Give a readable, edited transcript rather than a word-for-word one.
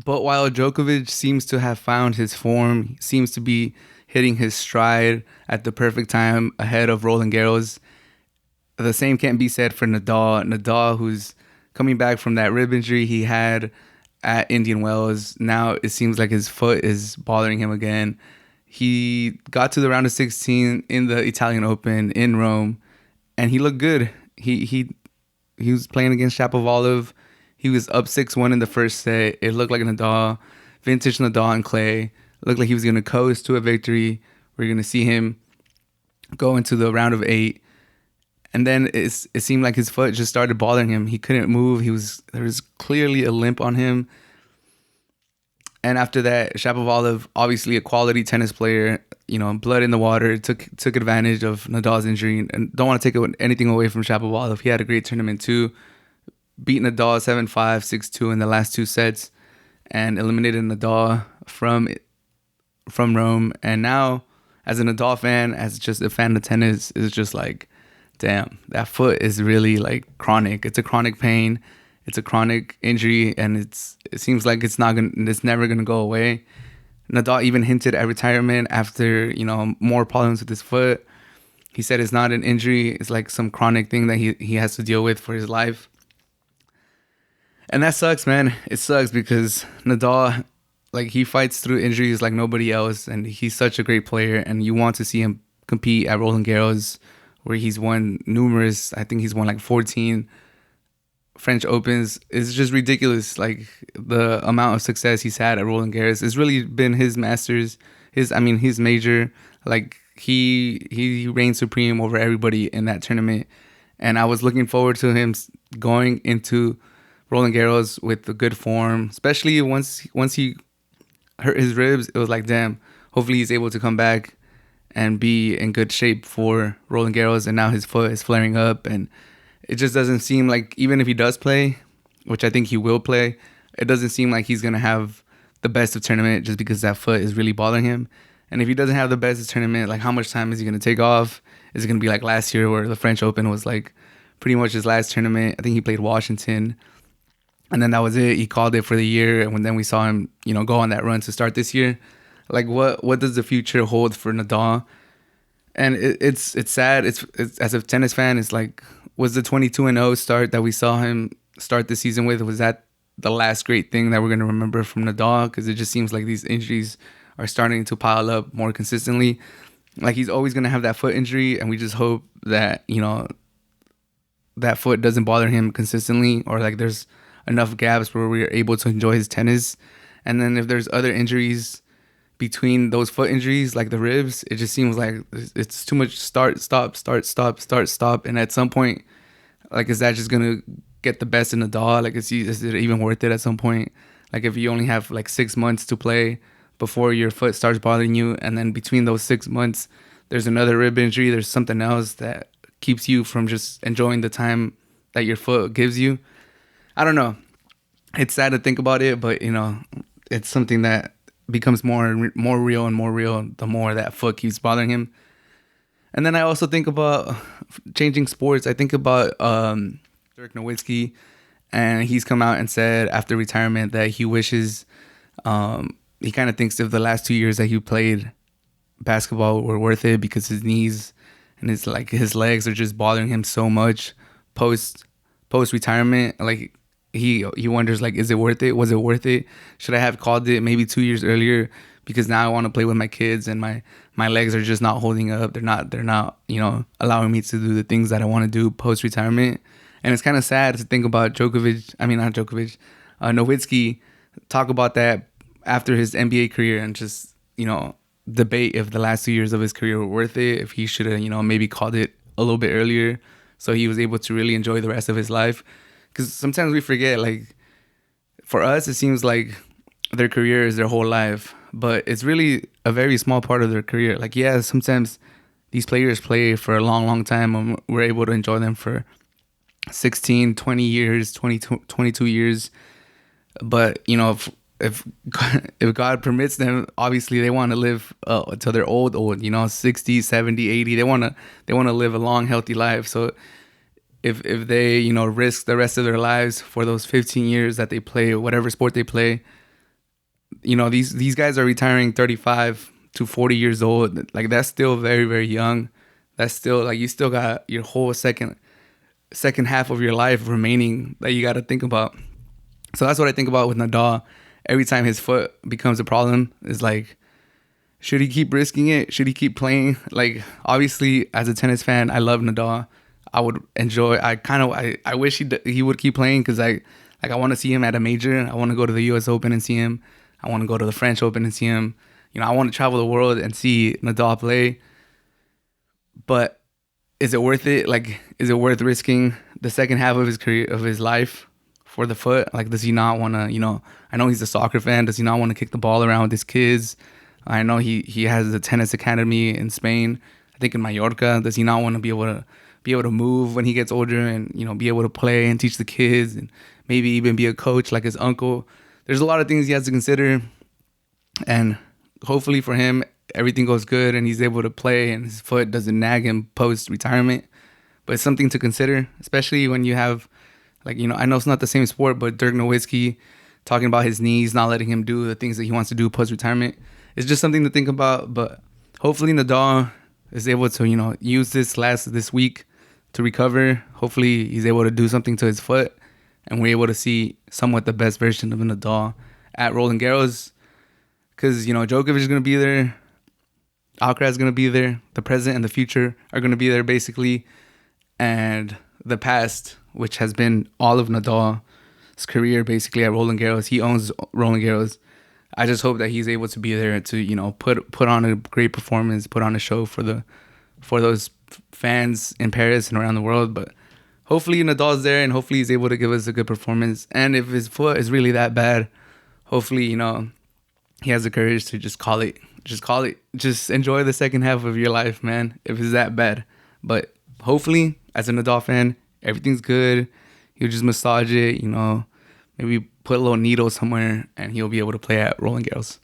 But while Djokovic seems to have found his form, he seems to be hitting his stride at the perfect time ahead of Roland Garros, the same can't be said for Nadal. Nadal, who's coming back from that rib injury he had at Indian Wells. Now it seems like his foot is bothering him again. He got to the round of 16 in the Italian Open in Rome, and he looked good. He was playing against Shapovalov. He was up 6-1 in the first set. It looked like Nadal, vintage Nadal and clay. It looked like he was going to coast to a victory. We're going to see him go into the round of 8. And then it seemed like his foot just started bothering him. He couldn't move. There was clearly a limp on him. And after that, Shapovalov, obviously a quality tennis player, blood in the water, took advantage of Nadal's injury. And don't want to take anything away from Shapovalov. He had a great tournament too. Beat Nadal 7-5, 6-2 in the last 2 sets and eliminated Nadal from Rome. And now, as a Nadal fan, as just a fan of tennis, it's just like, damn, that foot is really like chronic. It's a chronic pain. It's a chronic injury, and it seems like it's never gonna go away. Nadal even hinted at retirement after more problems with his foot. He said it's not an injury; it's like some chronic thing that he has to deal with for his life. And that sucks, man. It sucks because Nadal, like, he fights through injuries like nobody else, and he's such a great player. And you want to see him compete at Roland Garros, where he's won numerous. I think he's won like 14 French Opens. It's just ridiculous. Like, the amount of success he's had at Roland Garros. It's really been his Masters, his major. Like, he reigned supreme over everybody in that tournament. And I was looking forward to him going into Roland Garros with the good form, especially once he hurt his ribs. It was like, damn, hopefully he's able to come back and be in good shape for Roland Garros. And now his foot is flaring up, and it just doesn't seem like, even if he does play, which I think he will play, it doesn't seem like he's going to have the best of tournament just because that foot is really bothering him. And if he doesn't have the best of tournament, like, how much time is he going to take off? Is it going to be like last year where the French Open was like pretty much his last tournament? I think he played Washington, and then that was it. He called it for the year, and then we saw him, go on that run to start this year. Like, what does the future hold for Nadal? And it's sad. It's as a tennis fan, it's like, was the 22-0 start that we saw him start the season with, was that the last great thing that we're going to remember from Nadal? Because it just seems like these injuries are starting to pile up more consistently. Like, he's always going to have that foot injury, and we just hope that, that foot doesn't bother him consistently, or like there's enough gaps where we are able to enjoy his tennis. And then if there's other injuries between those foot injuries, like the ribs, it just seems like it's too much start, stop, start, stop, start, stop. And at some point, like, is that just going to get the best in Nadal? Like, is it even worth it at some point? Like, if you only have like 6 months to play before your foot starts bothering you, and then between those 6 months, there's another rib injury, there's something else that keeps you from just enjoying the time that your foot gives you. I don't know. It's sad to think about it, but, it's something that becomes more real and more real the more that foot keeps bothering him. And then I also think about changing sports. I think about Dirk Nowitzki, and he's come out and said after retirement that he wishes, he kind of thinks if the last 2 years that he played basketball were worth it, because his knees and his legs are just bothering him so much post retirement. Like, he wonders, like, is it worth it? Was it worth it? Should I have called it maybe 2 years earlier? Because now I want to play with my kids, and my legs are just not holding up. They're not allowing me to do the things that I want to do post retirement. And it's kind of sad to think about Nowitzki talk about that after his NBA career, and just debate if the last 2 years of his career were worth it, if he should have maybe called it a little bit earlier so he was able to really enjoy the rest of his life. Because sometimes we forget, like, for us, it seems like their career is their whole life, but it's really a very small part of their career. Like, yeah, sometimes these players play for a long, long time, and we're able to enjoy them for 16, 20 years, 22 years. But, if God permits them, obviously they want to live until they're old, 60, 70, 80. They want to live a long, healthy life. So if they risk the rest of their lives for those 15 years that they play whatever sport they play, these guys are retiring 35 to 40 years old. Like, that's still very, very young. That's still, like, you still got your whole second half of your life remaining that you got to think about. So that's what I think about with Nadal. Every time his foot becomes a problem, is like, should he keep risking it? Should he keep playing? Like, obviously, as a tennis fan, I love Nadal. I would enjoy. I wish he would keep playing, because I want to see him at a major. I want to go to the U.S. Open and see him. I want to go to the French Open and see him. I want to travel the world and see Nadal play. But is it worth it? Like, is it worth risking the second half of his career, of his life, for the foot? Like, does he not want to, I know he's a soccer fan. Does he not want to kick the ball around with his kids? I know he has a tennis academy in Spain, I think in Mallorca. Does he not want to be able to move when he gets older and, be able to play and teach the kids and maybe even be a coach like his uncle? There's a lot of things he has to consider. And hopefully for him, everything goes good and he's able to play and his foot doesn't nag him post-retirement. But it's something to consider, especially when you have, like, I know it's not the same sport, but Dirk Nowitzki talking about his knees, not letting him do the things that he wants to do post-retirement. It's just something to think about. But hopefully Nadal is able to, use this week to recover. Hopefully he's able to do something to his foot and we're able to see somewhat the best version of Nadal at Roland Garros. Because, Djokovic is going to be there. Alcaraz is going to be there. The present and the future are going to be there, basically. And the past, which has been all of Nadal's career, basically, at Roland Garros. He owns Roland Garros. I just hope that he's able to be there to, put on a great performance, put on a show for those fans in Paris and around the world. But hopefully Nadal's there and hopefully he's able to give us a good performance. And if his foot is really that bad, hopefully, he has the courage to just call it. Just enjoy the second half of your life, man, if it's that bad. But hopefully, as a Nadal fan, everything's good. He'll just massage it, maybe put a little needle somewhere and he'll be able to play at Roland Garros.